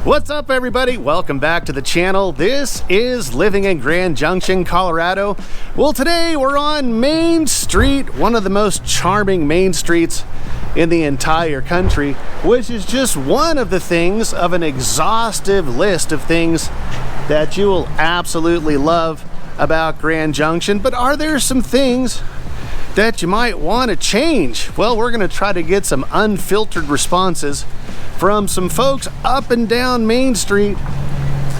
What's up, everybody? Welcome back to the channel. This is Living in Grand Junction, Colorado. Well, today we're on Main Street, one of the most charming main streets in the entire country, which is just one of the things of an exhaustive list of things that you will absolutely love about Grand Junction. But are there some things that you might want to change? Well, we're going to try to get some unfiltered responses from some folks up and down Main Street,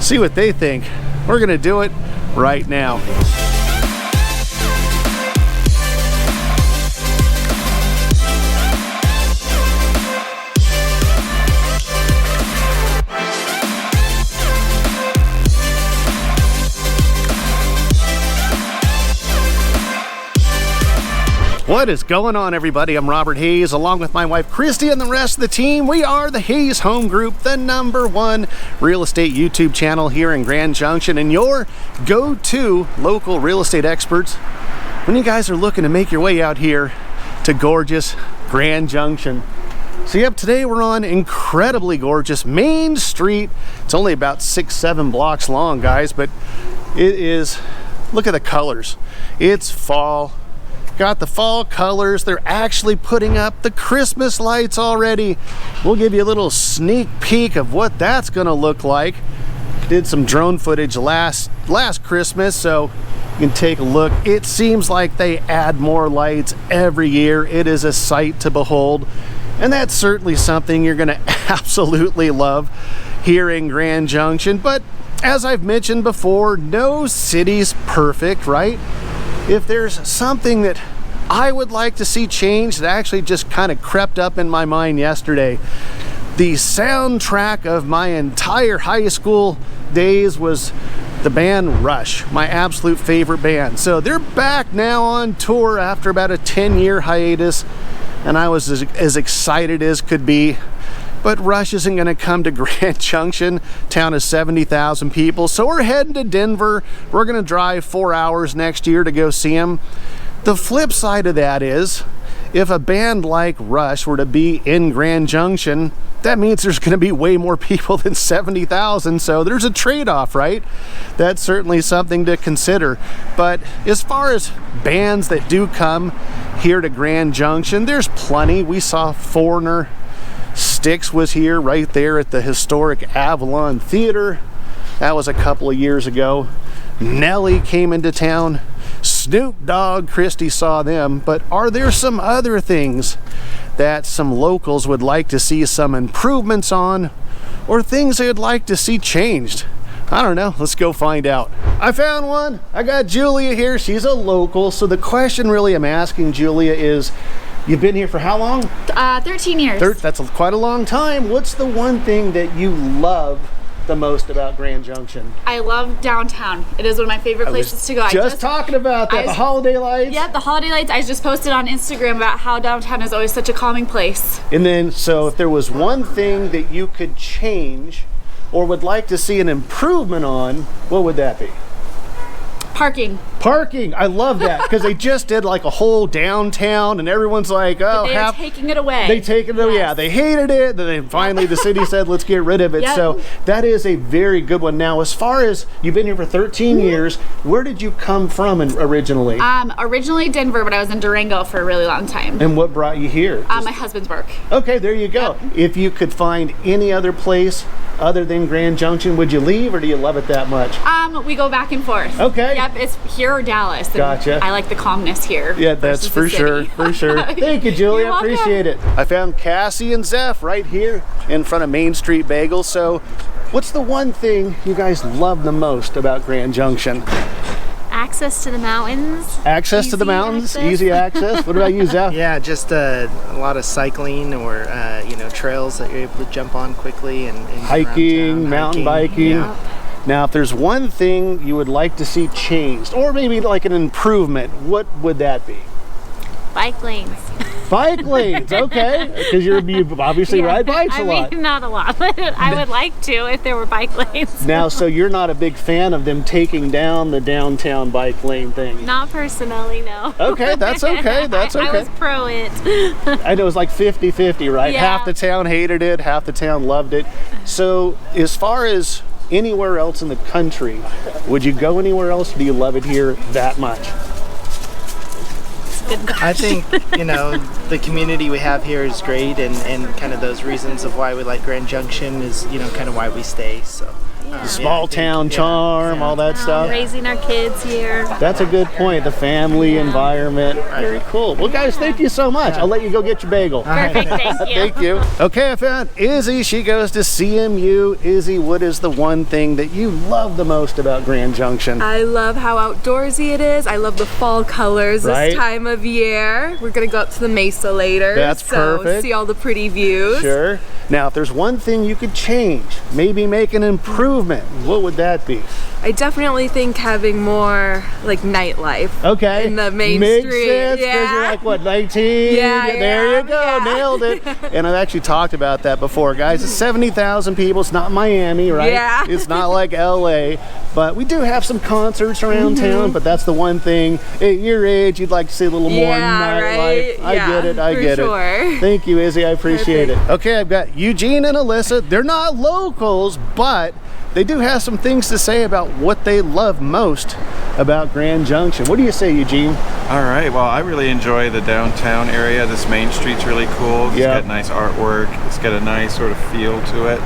see what they think. We're gonna do it right now. What is going on, everybody? I'm Robert Hayes, along with my wife Christie and the rest of the team. We are the Hayes Home Group, the #1 real estate YouTube channel here in Grand Junction, and your go-to local real estate experts when you guys are looking to make your way out here to gorgeous Grand Junction. So yep, today we're on incredibly gorgeous Main Street. It's only about 6-7 blocks long, guys, but it is, look at the colors. It's fall. Got the fall colors. They're actually putting up the Christmas lights already. We'll give you a little sneak peek of what that's gonna look like. Did some drone footage last Christmas, so you can take a look. It seems like they add more lights every year. It is a sight to behold, and that's certainly something you're gonna absolutely love here in Grand Junction. But as I've mentioned before, no city's perfect, right? If there's something that I would like to see changed, that actually just kind of crept up in my mind yesterday. The soundtrack of my entire high school days was the band Rush, my absolute favorite band. So they're back now on tour after about a 10-year hiatus, and I was as excited as could be. But Rush isn't going to come to Grand Junction, town of 70,000 people. So we're heading to Denver. We're going to drive 4 hours next year to go see them. The flip side of that is, if a band like Rush were to be in Grand Junction, that means there's going to be way more people than 70,000. So there's a trade-off, right? That's certainly something to consider. But as far as bands that do come here to Grand Junction, there's plenty. We saw Foreigner. Styx was here right there at the historic Avalon Theater. That was a couple of years ago. Nelly came into town. Snoop Dogg, Christie saw them. But are there some other things that some locals would like to see some improvements on, or things they'd like to see changed? I don't know. Let's go find out. I found one. I got Julia here. She's a local. So the question really I'm asking Julia is, you've been here for how long? 13 years. That's quite a long time. What's the one thing that you love the most about Grand Junction? I love downtown. It is one of my favorite places to go. Just talking about that, the holiday lights. Yep, the holiday lights. I just posted on Instagram about how downtown is always such a calming place. And then, so if there was one thing that you could change or would like to see an improvement on, what would that be? Parking. Parking. I love that, because they just did like a whole downtown and everyone's like, oh, they're taking it away. They take it away. Yeah, they hated it. Then finally the city said, let's get rid of it. Yep. So that is a very good one. Now, as far as you've been here for 13 years, where did you come from originally? Originally Denver, but I was in Durango for a really long time. And what brought you here? My husband's work. Okay, there you go. Yep. If you could find any other place other than Grand Junction, would you leave, or do you love it that much? We go back and forth. Okay. Yep, it's here or Dallas. Gotcha. I like the calmness here. Yeah, that's for sure, for sure. Thank you, Julia. You're welcome. Appreciate it. I found Cassie and Zeph right here in front of Main Street Bagel. So what's the one thing you guys love the most about Grand Junction? Access to the mountains. Access to the mountains? Easy access. What about you, Zeph? Yeah, just a lot of cycling or trails that you're able to jump on quickly and hiking, mountain biking. Yeah. Now, if there's one thing you would like to see changed, or maybe like an improvement, what would that be? Bike lanes. Bike lanes, okay. Because you obviously ride bikes a lot. I mean, not a lot, but I would like to if there were bike lanes. Now, so you're not a big fan of them taking down the downtown bike lane thing? Not personally, no. Okay, that's okay. That's okay. I was pro it. I know it was like 50-50, right? Yeah. Half the town hated it, half the town loved it. So as far as anywhere else in the country, would you go anywhere else, or do you love it here that much? I think, you know, the community we have here is great, and kind of those reasons of why we like Grand Junction is, you know, kind of why we stay. So Small town charm, all that stuff. Raising our kids here. That's a good point. The family environment. Very cool. Well, guys, thank you so much. I'll let you go get your bagel. Perfect, thank you. Thank you. Okay, I found Izzy. She goes to CMU. Izzy, what is the one thing that you love the most about Grand Junction? I love how outdoorsy it is. I love the fall colors Right. this time of year. We're gonna go up to the Mesa later. That's perfect. See all the pretty views. Sure. Now, if there's one thing you could change, maybe make an improvement, what would that be? I definitely think having more like nightlife. Okay. In the main Makes street. sense, 'cause you're like, what, 19? Yeah, I There you am, go, yeah. nailed it. And I've actually talked about that before, guys. It's 70,000 people. It's not Miami, right? Yeah. It's not like LA, but we do have some concerts around town, but that's the one thing. At your age, you'd like to see a little more Yeah, nightlife. right? I get it, I for get sure. it. Thank you, Izzy, I appreciate it. Okay, I've got Eugene and Alyssa. They're not locals, but they do have some things to say about what they love most about Grand Junction. What do you say, Eugene? All right, well, I really enjoy the downtown area. This main street's really cool. It's Yeah. got nice artwork. It's got a nice sort of feel to it.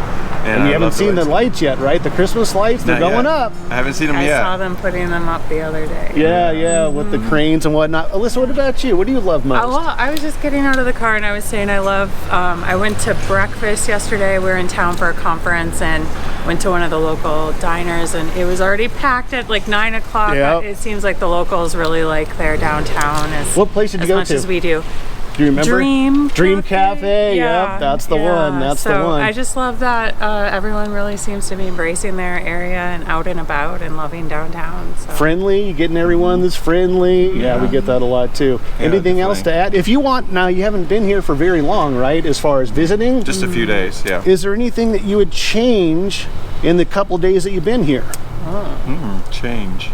And I you haven't love seen the lights yet, right? The Christmas lights, they're Not going yet. up. I haven't seen them I yet. saw them putting them up the other day. Yeah, yeah, with the cranes and whatnot. Alyssa, what about you? What do you love most? Oh, well, I was just getting out of the car and I was saying I love, I went to breakfast yesterday. We were in town for a conference and went to one of the local diners and it was already packed at like 9 o'clock. Yep. It seems like the locals really like their downtown What place did you as go much to? as we do. Do you remember? Dream Cafe. Yeah, Yep, that's the yeah. one. That's so the one. I just love that everyone really seems to be embracing their area and out and about and loving downtown. So. Friendly, you getting everyone that's friendly. Yeah, we get that a lot too. Yeah, Anything else to add? If you want, now you haven't been here for very long, right? As far as visiting, Just a few days, yeah. is there anything that you would change in the couple days that you've been here? Change.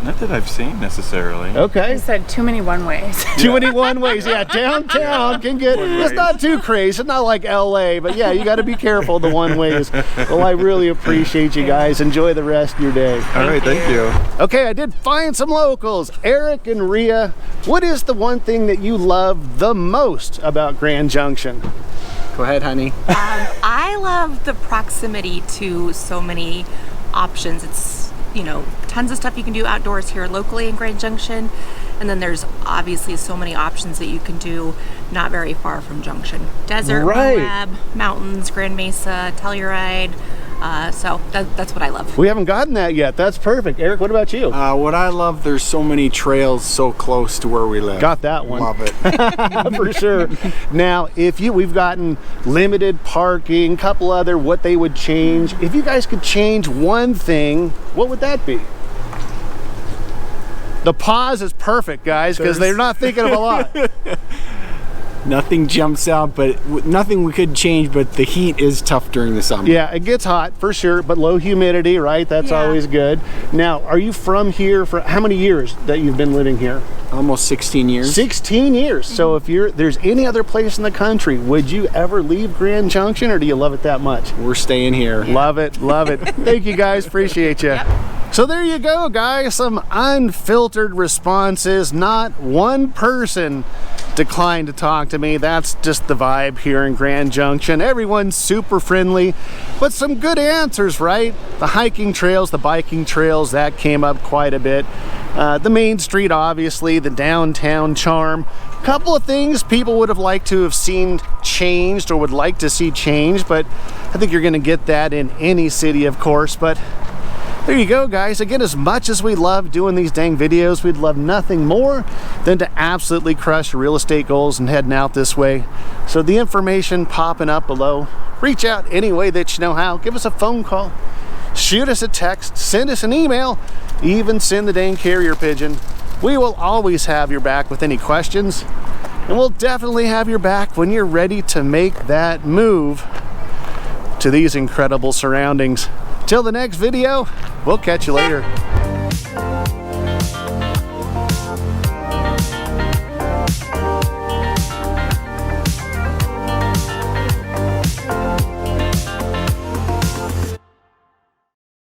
Not that I've seen necessarily. Okay. I said too many one-ways. Too many one-ways. Yeah, downtown can get, it's not too crazy. It's not like LA, but yeah, you got to be careful of the one-ways. Well, I really appreciate you guys. Enjoy the rest of your day. All right, thank you. Okay, I did find some locals. Eric and Rhea, what is the one thing that you love the most about Grand Junction? Go ahead, honey. I love the proximity to so many options. It's, you know, tons of stuff you can do outdoors here locally in Grand Junction. And then there's obviously so many options that you can do not very far from Junction. Desert, Right. Moab, mountains, Grand Mesa, Telluride. So that's what I love. We haven't gotten that yet. That's perfect. Eric, what about you? What I love, there's so many trails so close to where we live. Got that one. Love it. For sure. Now, we've gotten limited parking, couple other, what they would change. If you guys could change one thing, what would that be? The pause is perfect, guys, because they're not thinking of a lot. Nothing jumps out, but nothing we could change, but the heat is tough during the summer. Yeah, it gets hot for sure, but low humidity, right? That's always good. Now, are you from here for how many years that you've been living here? Almost 16 years. 16 years. So if there's any other place in the country, would you ever leave Grand Junction, or do you love it that much? We're staying here. Love it, love it. Thank you guys, appreciate you. So there you go, guys, some unfiltered responses. Not one person declined to talk to me. That's just the vibe here in Grand Junction. Everyone's super friendly, but some good answers, right? The hiking trails, the biking trails, that came up quite a bit. The main street, obviously, the downtown charm. Couple of things people would have liked to have seen changed or would like to see changed, but I think you're gonna get that in any city, of course. But there you go, guys. Again, as much as we love doing these dang videos, we'd love nothing more than to absolutely crush your real estate goals and heading out this way. So the information popping up below, reach out any way that you know how. Give us a phone call, shoot us a text, send us an email, even send the dang carrier pigeon. We will always have your back with any questions. And we'll definitely have your back when you're ready to make that move to these incredible surroundings. Till the next video, we'll catch you later.